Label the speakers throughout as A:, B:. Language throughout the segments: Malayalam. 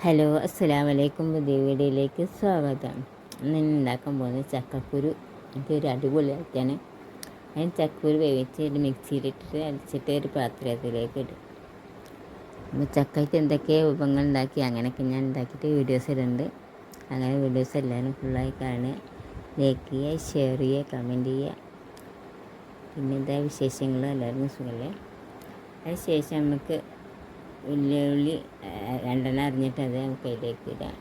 A: ഹലോ, അസ്സലാമു അലൈക്കും. പുതിയ വീഡിയോയിലേക്ക് സ്വാഗതം. ഇന്ന് ഉണ്ടാക്കാൻ പോകുന്നത് ചക്കക്കുരു. എനിക്കൊരു അടിപൊളിയായിട്ടാണ്. അതിന് ചക്കക്കുരു വേവിച്ച് ഒരു മിക്സിയിലിട്ടിട്ട് അരച്ചിട്ട് ഒരു പാത്രത്തിലേക്ക് ഇടും. അപ്പോൾ ചക്കയ്ക്ക് എന്തൊക്കെ വിഭവങ്ങൾ ഉണ്ടാക്കി അങ്ങനെയൊക്കെ ഞാൻ ഉണ്ടാക്കിയിട്ട് വീഡിയോസ് ഇടുന്നുണ്ട്. അങ്ങനെ വീഡിയോസ് എല്ലാവരും ഫുള്ളായി കാണുക, ലൈക്ക് ചെയ്യുക, ഷെയർ ചെയ്യുക, കമൻറ്റ് ചെയ്യുക. പിന്നെ എന്താ വിശേഷങ്ങൾ, എല്ലാവർക്കും സുഖമല്ലേ? അതിന് ശേഷം നമുക്ക് ഉള്ളി രണ്ടെണ്ണം അരിഞ്ഞിട്ട് അത് നമുക്ക് അതിലേക്ക് ഇടാം.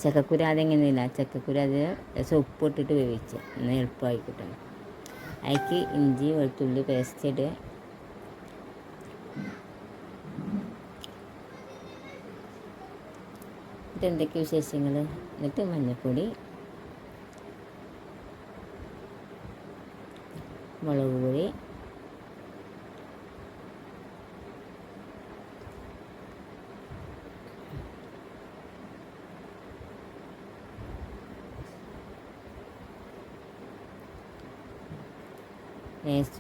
A: ചക്കക്കുരു അതെങ്ങനെയില്ല, ചക്കക്കുരു അത് ഉപ്പ് ഇട്ടിട്ട് വേവിച്ച് എന്നാൽ എളുപ്പമായി കിട്ടും. അതിലേക്ക് ഇഞ്ചി വെളുത്തുള്ളി പേസ്റ്റ് ഇടുക. എന്നിട്ട് എന്തൊക്കെ വിശേഷങ്ങൾ, എന്നിട്ട് മഞ്ഞൾപ്പൊടി, മുളക് പൊടി,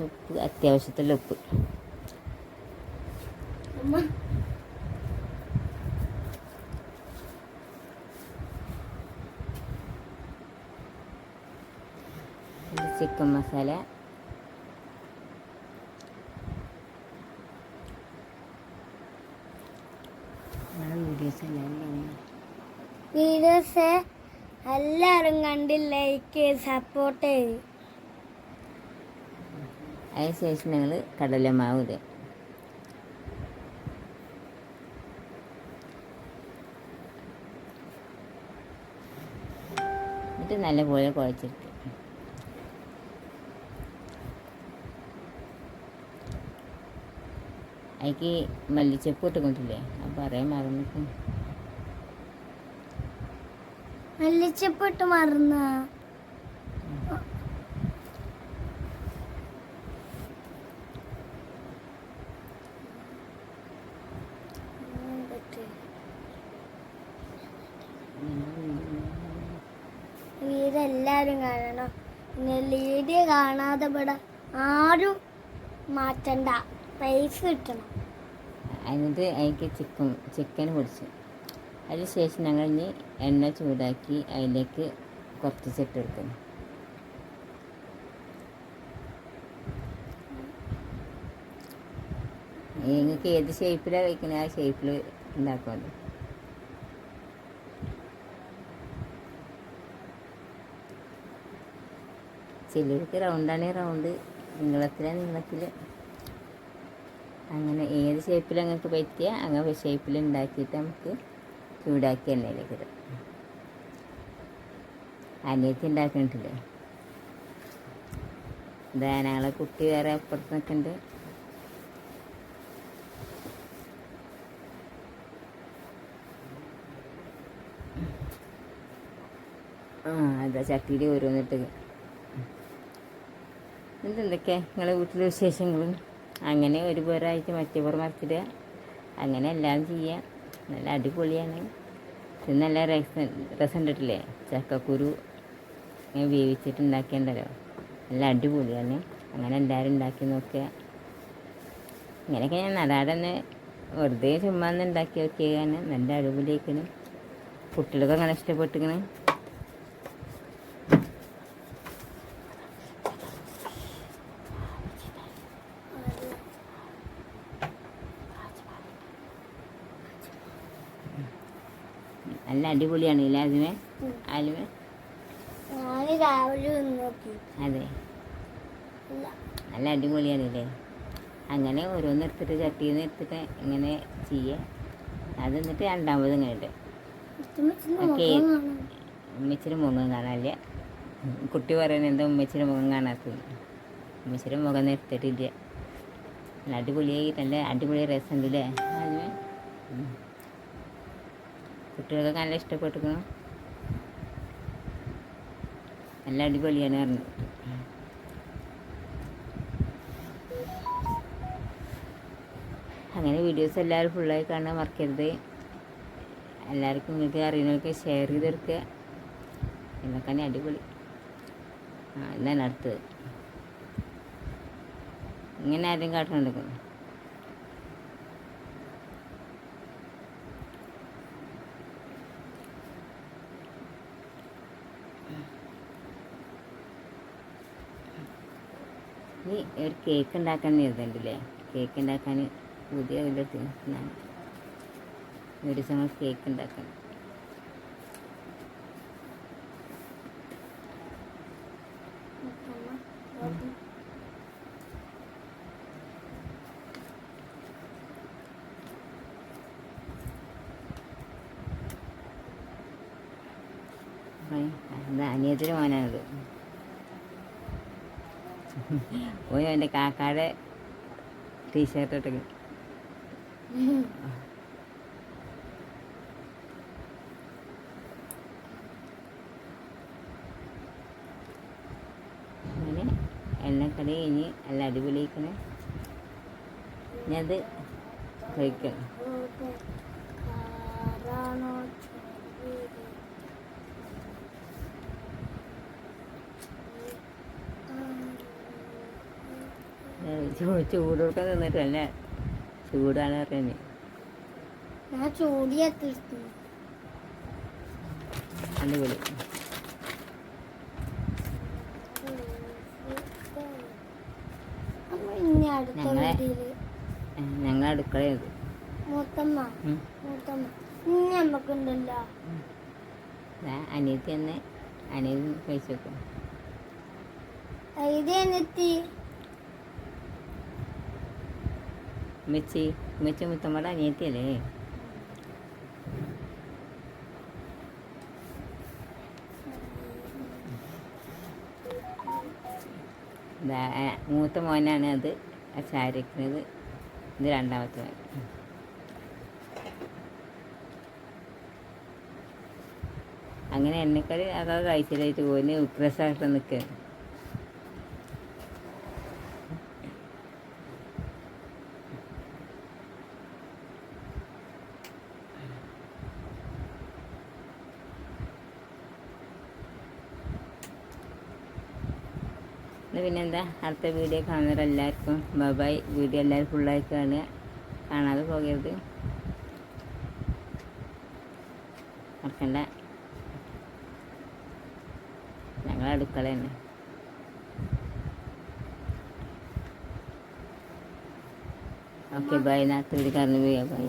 A: ഉപ്പ്, അത്യാവശ്യത്തിലുള്ള ഉപ്പ്. ചിക്കൻ മസാല,
B: വീഡിയോസ് എല്ലാവരും കണ്ട് ലൈക്ക് സപ്പോർട്ട് ചെയ്യും.
A: അതിനുശേഷം ഞങ്ങൾ കടലമാവ് ഇടുക. എന്നിട്ട് നല്ലപോലെ കുഴച്ചെടുക്കുക. അതിലേക്ക് മല്ലിച്ചപ്പ് ഇട്ടുകൊണ്ടില്ലേ, അപ്പോൾ പറയാൻ മറന്നിട്ട്
B: മല്ലിച്ചപ്പിട്ട് മറന്ന വീടെല്ലാവരും കാണണം. പിന്നെ വീഡിയോ കാണാതെ ഇവിടെ ആരും മാറ്റണ്ട, പൈസ കിട്ടണം.
A: എന്നിട്ട് അതിലേക്ക് ചിക്കൻ പൊടിച്ചു. അതിന് ശേഷം ഞങ്ങൾ ഇനി എണ്ണ ചൂടാക്കി അതിലേക്ക് കുറച്ച് ചിട്ടെടുക്കുന്നു. നിങ്ങൾക്ക് ഏത് ഷേപ്പിലാണ് കഴിക്കുന്നത് ആ ഷേപ്പിൽ ഉണ്ടാക്കുമല്ലോ. ചിലർക്ക് റൗണ്ടാണെങ്കിൽ റൗണ്ട്, നീളത്തിലാണ് നീളത്തിൽ, അങ്ങനെ ഏത് ഷേപ്പിൽ നിങ്ങൾക്ക് പറ്റിയ അങ്ങനെ ഷേപ്പിൽ ഉണ്ടാക്കിയിട്ട് നമുക്ക് ചൂടാക്കി എണ്ണയിലേക്ക് ഇടാം. അനിയത്തി ഉണ്ടാക്കുന്നുണ്ടല്ലേ, ഇതാ ഞങ്ങളെ കുട്ടി വേറെ അപ്പുറത്ത് നിൽക്കുന്നുണ്ട്. അതാ ചട്ടിയിൽ ഓരോന്നിട്ട്. എന്തൊക്കെ നിങ്ങളെ വീട്ടിലെ വിശേഷങ്ങളും, അങ്ങനെ ഒരു പേരായിട്ട് മറ്റേ പേർ മറിച്ചിടുക, അങ്ങനെ എല്ലാം ചെയ്യുക. നല്ല അടിപൊളിയാണ്. ഇത് നല്ല രസം ഇട്ടിട്ടില്ലേ, ചക്കക്കുരു വേവിച്ചിട്ട് ഉണ്ടാക്കിയിട്ടുണ്ടല്ലോ, നല്ല അടിപൊളിയാണ്. അങ്ങനെ എല്ലാവരും ഉണ്ടാക്കി നോക്കുക. ഇങ്ങനെയൊക്കെ ഞാൻ നടാടന്ന് വെറുതെ ചുമ്മാ ഒന്ന് ഉണ്ടാക്കി നോക്കിയാണ്. നല്ല അടിപൊളിയായിക്കണ്, കുട്ടികൾക്ക് അങ്ങനെ ഇഷ്ടപ്പെട്ടിക്കണ്. നല്ല അടിപൊളിയാണ് ഇല്ലേ ആലുമേ? അതെ, നല്ല അടിപൊളിയാണില്ലേ. അങ്ങനെ ഓരോന്ന് എടുത്തിട്ട് ചട്ടിയിൽ നിന്ന് എടുത്തിട്ട് ഇങ്ങനെ ചെയ്യുക. അത് എന്നിട്ട് രണ്ടാമത് ഇങ്ങനെ ഇട്ട് ഓക്കെ. ഉമ്മച്ചിയുടെ മുഖം കാണാനില്ല, കുട്ടി പറയുന്നത് എന്താ ഉമ്മച്ചിയുടെ മുഖം കാണാത്തത്. ഉമ്മച്ചിയുടെ മുഖം നിർത്തിയിട്ടില്ല. നല്ല അടിപൊളിയായി, നല്ല അടിപൊളി രസമുണ്ടല്ലേ ആലുമേ? കുട്ടികൾക്ക് നല്ല ഇഷ്ടപ്പെട്ടിരിക്കുന്നു, നല്ല അടിപൊളിയാണ് പറഞ്ഞു. അങ്ങനെ വീഡിയോസ് എല്ലാവരും ഫുള്ളായി കാണാൻ മറക്കരുത്. എല്ലാവർക്കും നിങ്ങൾക്ക് അറിയുന്നവർക്ക് ഷെയർ ചെയ്തെടുക്കുക. എന്നൊക്കെ അടിപൊളി. ഇതാണ് അടുത്തത്. ഇങ്ങനെ ആരും കാട്ടുന്നുണ്ടെങ്കിൽ ഇനി ഒരു കേക്ക് ഉണ്ടാക്കാൻ എഴുതണ്ടില്ലേ? കേക്ക് ഉണ്ടാക്കാൻ പുതിയ ഒരു ദിവസം കേക്ക് ഉണ്ടാക്കണം. അനിയത്തിന് മോനാണത്. ഓൻ എൻ്റെ കാക്കാടെ ടീഷർട്ട് ഇട്ടു. അങ്ങനെ എണ്ണക്കടി കഴിഞ്ഞ് നല്ല അടിപൊളിക്കണേ. ഞാനത് കഴിക്കണം. ചൂട് കൊടുക്കാൻ നിന്നിട്ടല്ല, ചൂടാണ് പറയുന്നത്.
B: ഞാൻ ചൂടിയെത്തി
A: അടിപൊളി. ഞങ്ങൾ അടുക്കളയത്
B: നമ്മക്കുണ്ടല്ലോ.
A: അനിയത്തി തന്നെ അനിയത്തി കഴിച്ചു വെക്കും. ഉമ്മച്ചി മുത്തമ്മയുടെ അനിയത്തിയല്ലേ? മൂത്ത മോനാണ് അത് ചാരിക്കുന്നത്. ഇത് രണ്ടാമത്തെ മോൻ. അങ്ങനെ എണ്ണക്കറി അതൊക്കെ കഴിച്ചിട്ടായിട്ട് പോയി ഉപ്രസായിട്ട് നിൽക്കുകയാണ്. പിന്നെന്താ, അടുത്ത വീഡിയോ കാണുന്നവരെല്ലാവർക്കും ബൈ. വീഡിയോ എല്ലാവരും ഫുള്ളായി കാണുക, കാണാതെ പോകരുത്, മറക്കണ്ട. ഞങ്ങൾ അടുക്കള തന്നെ. Okay bye. നാളത്തെ വീഡിയോ കാണുന്ന ബൈ.